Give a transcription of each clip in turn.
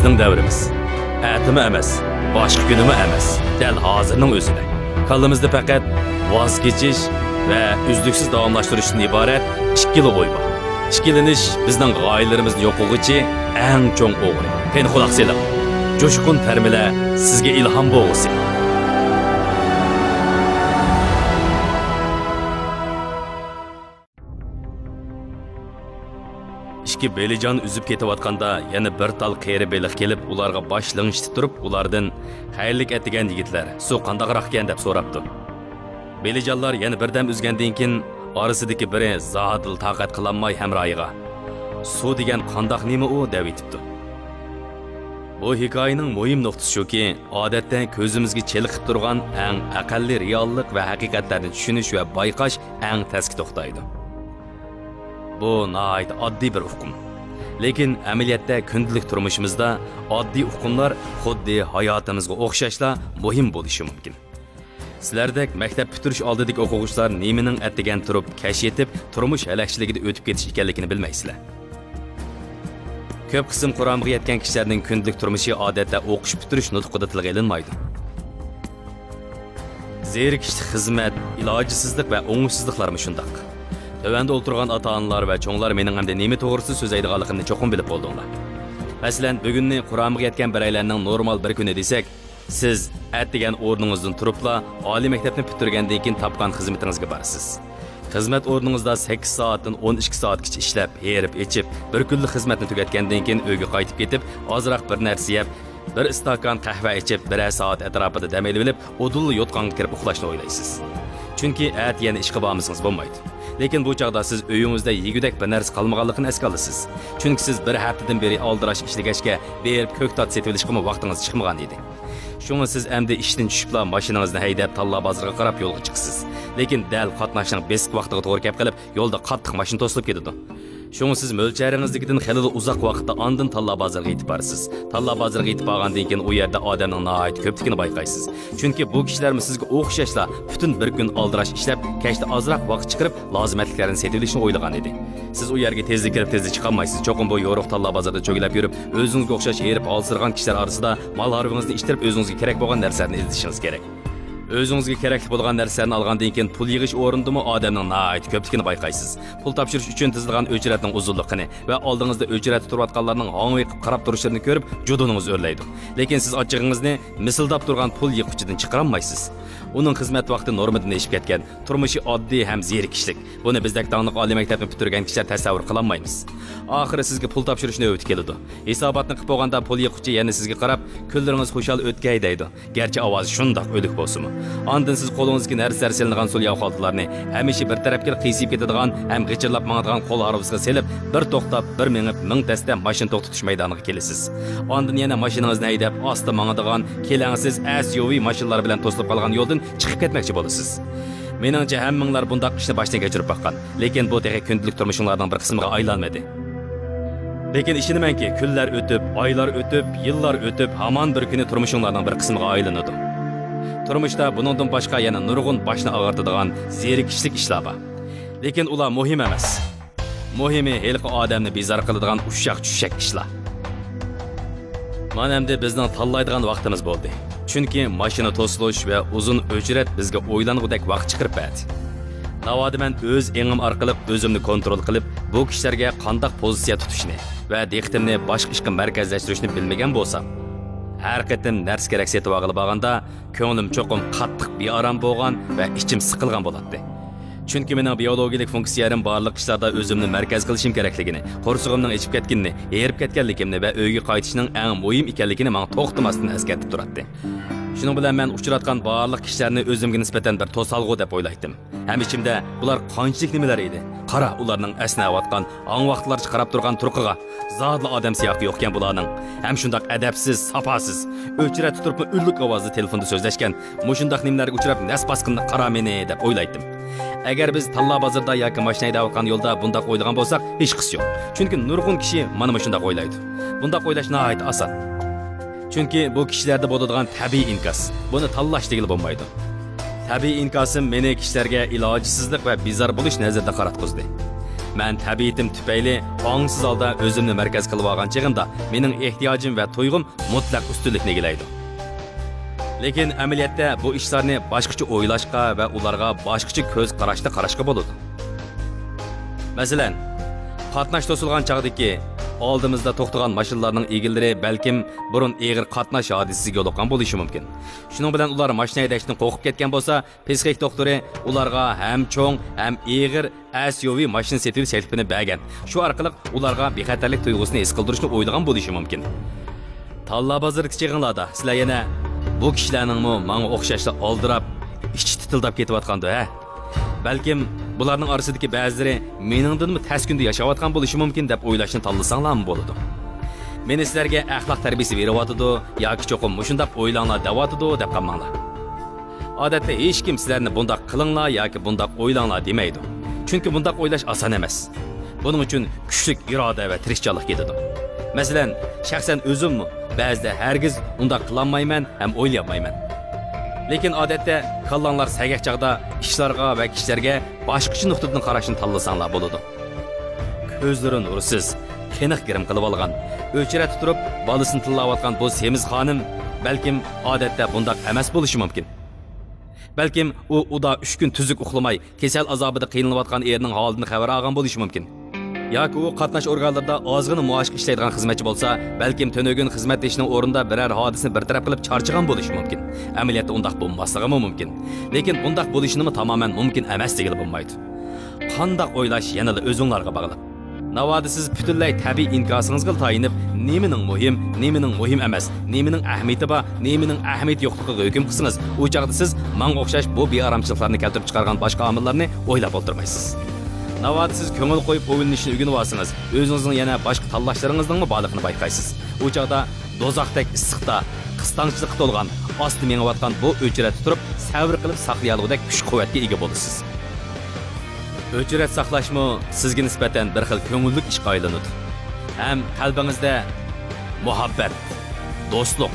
bizning davrimiz. Atimi emas, boshqa kunimi emas, dal hozirning o'zida. Kallamizda faqat voz kechish va uzluksiz davomlashtirishdan iborat 2 yil o'y bor. Ishkilinish bizning g'oyalarimizni yo'qog'ichi eng cho'ng o'g'ri. Qani quloq seling. Jo'shqin tarmila sizga ilhom bo'lsin. İki belican üzüp ketayotganda yana bir tal qeyri beliq kelib ularga bosh lingishtirib turib, ulardan xayrlik etgan yigitlar, "Su qandaqroq ekan?" deb so'rabdi. Belijanlar yana birdam uzgandan keyin orasidagi biri zodil taqat qilolmay hamroyiga, "Su degan qandaq nima u?" deb aytibdi. Bu hikoyaning muhim nuqtasi shuki, odatda ko'zimizga cheliqib turgan eng aqalli reallik va haqiqatlarni tushunish va bayqash eng tezki to'xtaydi. Bu nəhayət addi bir hukm. Lekin əməliyyatda gündəlik turmuşimizda addi hukmlar xuddi hayatımızga o'xshashla muhim bo'lishi mumkin. Sizlardek maktab bitirish oldidagi o'quvchilar nemining atdigan turib, kashf etib, turmush halakchiligida o'tib ketish ekanligini bilmaysizlar. Ko'p qism Qur'onga yetgan kishilarning gündəlik turmushi odatda o'qish bitirish nutqida tilga ilinmaydi. Zerikishlik xizmat, ilojsizlik va o'ngsizliklar shundaq. Tövəndə oturğan ata-analar və çoğlar mening hamda nemi to'g'risi so'zlaydiganligimni cho'qim bilib bo'ldinglar. Masalan, bugunni Qur'onga yetgan biraylarning normal bir kuni desak, siz atdigan o'rningizdan turibla oliy maktabni bitirgandan keyin topgan xizmatingizga borasiz. Xizmat o'rningizda 8 soatdan 12 soatgacha ishlab, yerib, ichib, bir kunlik xizmatni tugatgandan keyin uyga qaytib ketib, ozroq bir narsa yeb, bir istakan qahva ichib, 1 soat atrofida dam olib, o'dulli yotqonga kirib uxlashni o'ylaysiz. Chunki at yana ishga bormasangiz bo'lmaydi. Lekin bu chaqda siz uyingizda yegudek bir narsa qolmaganligini esga olasiz. Chunki siz bir haftadan beri aldirash ishlagachga berib ko'ktot setib olishga vaqtingiz chiqmagan edi. Shunga siz endi ishdan tushibla mashinangizni haydab Talla bozoriga qarab yo'lga chiqsiz. Lekin dal qatnashning besk vaqtiga to'g'ri kelib qilib, yo'lda qattiq mashina to'silib ketadi. Shunga siz mo'lcharingizdagidan xilli uzoq vaqtda ondan Talla bozoriga yetib borasiz. Talla bozoriga yetib borgandan keyin u yerda odamning nihoyat ko'pligini bayqaysiz. Chunki bu kishilarmi sizga o'xshashla butun bir kun aldirash ishlab, kechda ozroq vaqt chiqarib, lozimatliklarini setib olishni o'ylagan edi. Siz u yerga tezlik kirib tezlik chiqolmaysiz. Cho'qim bu yo'riq Talla bozorida cho'gilab yurib, o'zingizga o'xshash herib olsirgan kishilar orasida mal harvingizni ishtirib, o'zingizga kerak bo'lgan narsalarni izlashingiz kerak. O'zingizga kerakli bo'lgan narsalarni olgandan keyin pul yig'ish o'rnidami odamning nihoyat ko'pligini bayqaysiz. Pul topshirish uchun tizilgan o'chratning uzunligini va oldingizda o'chrat turayotganlarning hong'iqib qarab turishlarini ko'rib, juduningiz o'rlaydi. Lekin siz ochig'ingizni misildab turgan pul yig'ichidan chiqara olmaysiz. Uning xizmat vaqti normadan eshib ketgan, turmushi oddiy ham zerikishlik. Buni bizdek danglik oliy maktabni bitirgan kishilar tasavvur qila olmaymiz. Oxiri sizga pul topshirishni o'tib keladi. Hisobotni qilib bo'lganda pul yig'ichi yana sizga qarab, kunlaringiz xushal o'tgay deydi. Garchi ovozi shundoq o'lik bo'lsa-mu. Ondan siz qo'lingizga narsalar silingan so'lya xoltlarni hamisha bir tarafga qiyib ketadigan, ham g'ichirlab mangadigan qo'l harvisiga selib, bir to'xtab, bir mingib, ming tasda mashina to'xtatish maydoniga kelasiz. Ondan yana mashinangizni haydab, asta mangadigan, kelangsiz SUV mashinalar bilan to'silib qolgan yo'ldan chiqib ketmoqchi bo'lasiz. Meningcha hammanglar bunday ishni boshdan kechirib boqqan, lekin bu texnik kunlik turmushingizning bir qismiga aylanmadi. Lekin ishonimanki, kunlar o'tib, oylar o'tib, yillar o'tib, hamon bir kuni turmushingizning bir qismiga aylanadi. Turmuşda buningdan boshqa yana nurg'un boshni og'irtadigan zerikishlik ishlar bor. Lekin ular muhim emas. Muhimi xalq odamni bezor qiladigan ushshaq-tushshak ishlar. Mana endi bizning tanlaydigan vaqtimiz bo'ldi. Chunki mashina to'silish va uzun o'chrat bizga o'ylangudek vaqt chiqarib berdi. Navoda men o'z engim orqali o'zimni kontrol qilib, bu kishilarga qanday pozitsiya tutishni va diqqatimni boshqa ishga markazlashtirishni bilmagan bo'lsam, har qatim nars kerak setib olib bo'lganda ko'nglim cho'qim qattiq bearam bo'lgan va ichim siqilgan bo'ladi. Chunki mening biologik funksiyarim barliq ishlarda o'zimni markaz qilishim kerakligini, qo'rsig'imning ichib ketganini, erib ketganligimni va uyga qaytishning eng muhim ekanligini men to'xtamasdan eslatib turardi. Shuning bilan men uchratgan barliq kishilarni o'zimga nisbatan bir to'salg'u deb o'ylaydim. Ham ichimda bular qanchalik nimalar edi? Qara, ularning asnayotgan, ang vaqtlarcha qarab turgan turqiga zodli odam siyaqi yo'qkan bularning. Ham shundoq adabsiz, safosiz, o'chrat turib ullik ovozda telefonda so'zlashgan, mushundaq nimalarga uchrab nasbasqinni qara meni deb o'ylaydim. Agar biz Talla bozorda yoki mashina haydayotgan yo'lda bundaq o'ylagan bo'lsak, hech qis yo'q. Chunki nurg'un kishi mana shundoq o'ylaydi. Bundaq o'ylash nihoyat oson. Chunki bu kishilarda bo'ladigan tabiiy inkas. Buni tanlash degil bo'lmaydi. Tabiiy inkasim meni kishilarga ilojsizlik va bizar bo'lish nazarda qaratqizdi. men tabiatim tüpeyli аңсыз alda özümni merkez qilib olgan chig'imda mening ehtiyojim va to'yg'im mutlaq ustunlikni egallaydi. Lekin amaliyotda bu ishlarni boshqacha o'ylashga va ularga boshqacha ko'z qarashda qarashga bo'ladi. Masalan, qatnash to'silgan chog'dagi oldimizda to'xtagan mashinalarning egillari balkim burun eg'ir qatnash hodisasiga yo'liqqan bo'lishi mumkin. Shuning bilan ular mashina haydashdan qo'rqib ketgan bo'lsa, psixik doktori ularga ham cho'ng, ham eg'ir SUV mashina setish taklifini bergan. Shu orqali ularga bexatarlik tuyg'usini his qildirishni o'ylagan bo'lishi mumkin. Talla bozorga chiqinglarda sizlar yana bu kishilarning menga o'xshashda oldirab, ichi titildab ketayotganda, balkim bularning orasidagi ba'zilari meningdanmi tez kunda yashayotgan bo'lishi mumkin deb o'ylashni tanlasanglarmi bo'ladi. Meni sizlarga axloq tarbiyasi beryapti yoki cho'qim shundaq o'ylanglar deyapti deb qolmanglar. Odatda hech kim sizlarni bundaq qilinglar yoki bundaq o'ylanglar demaydi. Chunki bundaq o'ylash oson emas. Buning uchun kuchli iroda va tirishchilik ketadi. Masalan, shaxsan o'zimmi ba'zida hargiz undaq qilolmayman ham o'ylayolmayman. Lekin odatda kallanglar sagaq chaqda ishlarga va kishilarga boshqacha nuqtadan qarashni tanlasanglar bo'ladi. Ko'zlarini nursiz, keniq girim qilib olgan, o'chirib turib bolasini tillayotgan bu semiz xonim balkim odatda bundaq emas bo'lishi mumkin. Balkim u uda 3 kun tuzuk uxlamay, kasal azobida qiynalib erining holidan xabar olgan bo'lishi mumkin. Yoki u qatnash organlarida ozg'ina muoshq ishlaydigan xizmatchi bo'lsa, balkim to'nog'in xizmat ishning o'rnida biror hodisani bartaraf qilib charchagan bo'lishi mumkin. Amaliyotda undaq bo'lmasligi mumkin. Lekin undaq bo'lishini tamoman mumkin emas degili bo'lmaydi. Qandaq o'ylash yana o'zingizlarga bog'liq. Navoda siz butunlay tabiiy inkosingizga tayinib, nemining muhim emas, nemining ahamiyati bor, nemining ahamiyati yo'qligiga hukm qilsangiz, u chaqda siz menga o'xshash bu bearamchiliklarni keltirib chiqargan boshqa omillarni o'ylab o'tirmaysiz. Navoda siz ko'ngil qo'yib o'ylanishni o'rganib olsangiz, o'zingizning yana boshqa tanlashlaringizning borligini bayqaysiz. U chaqda dozoqdek issiqda, qistangchilikqa to'lgan, osti mengayotgan bu o'chiratni turib, sabr qilib saqlayolgudek kuch-quvvatga ega bo'lasiz. O'chirat saqlashmi sizga nisbatan bir xil ko'ngillik ishga aylanadi. Ham qalbingizda muhabbat, do'stlik,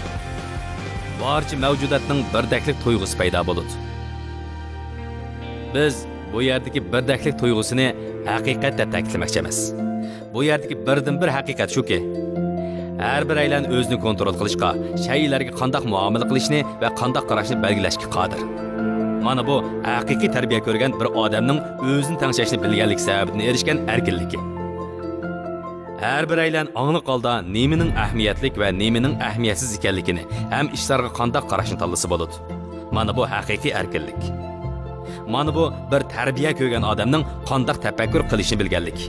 barcha mavjudotning birdaklik tuyg'usi paydo bo'ladi. Biz bu yerdagi birdaklik tuyg'usini haqiqat deb ta'kidlamoqchi emas. Bu yerdagi birdan-bir haqiqat shuki, har bir aylan o'zini kontrol qilishga, shaylarga qanday muomala qilishni va qanday qarashni belgilashga qodir. Mana bu haqiqiy tarbiya ko'rgan bir odamning o'zini tanishishni bilganlik sababidan erishgan erkinligi. Har bir aylan аңлы holda nemining ahamiyatlik va nemining ahamiyatsiz ekanligini, ham ishlarga qanday qarashni tanlasa bo'ladi. Mana bu haqiqiy erkinlik. Mana bu bir tarbiya ko'rgan odamning qanday tafakkur qilishini bilganlik.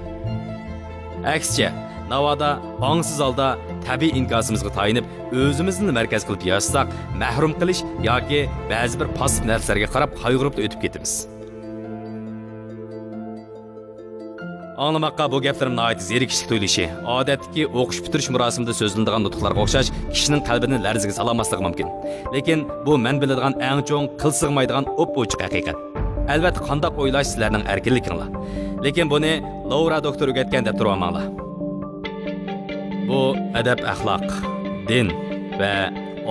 Aksicha, navoda аңсыз holda tabiiy inkosimizga tayinib, o'zimizni markaz qilib yashasaq, mahrum qilish yoki ba'zi bir pasiv narsalarga qarab qayg'urib o'tib ketamiz. Anlamoqqa bu gaplarim nihoyat zerikishli tuyulishi, odatdagi o'qish bitirish marosimida so'zlanadigan nutqlarga o'xshash kishining qalbini larziga solmasligi mumkin. Lekin bu men biladigan eng cho'ng qil sig'maydigan o'p-o'chiq haqiqat. Albatta qanday o'ylash sizlarning erkinliginglar. Lekin buni Laura doktor o'rgatgan deb turolmanglar. Bu adab, axloq, din va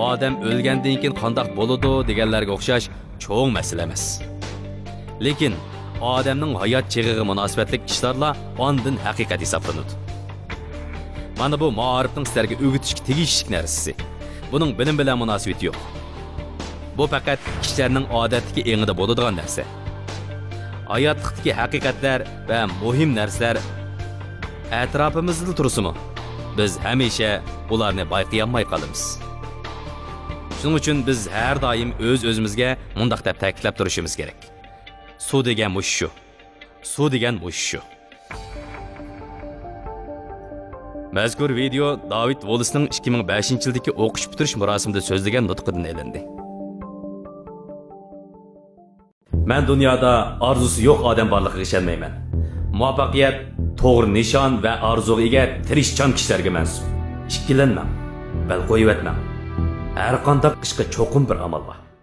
odam o'lgandan keyin qanday bo'ladi deganlarga o'xshash cho'ng masala emas. Lekin odamning hayot chig'iga munosabatlik ishlarla ondan haqiqat hisoblanadi. Mana bu ma'rifning sizlarga o'rgatishga tegishli narsasi. Buning bilim bilan munosabati yo'q. Bu faqat kishilarning odatdagi engida bo'ladigan narsa. Hayotlikdagi haqiqatlar va muhim narsalar atrofimizda tursa-mu, biz hamisha ularni bayqayolmay qolamiz. Shuning uchun biz har doim o'z-o'zimizga mundaq deb ta'kidlab turishimiz kerak. Suv degan shu. Suv degan shu. Mazkur video David Wallace'ning 2005-yildagi o'qish bitirish marosimida so'zlagan nutqidan elindi. Men dunyoda orzusi yo'q odam borligiga ishonmayman. Muvaffaqiyat to'g'ri nishon va orzuga ega tirishchan kishilarga mansub. Ikkilanmang, bal qo'yib o'tmang. Har qanday ishga cho'qim bir amal bor.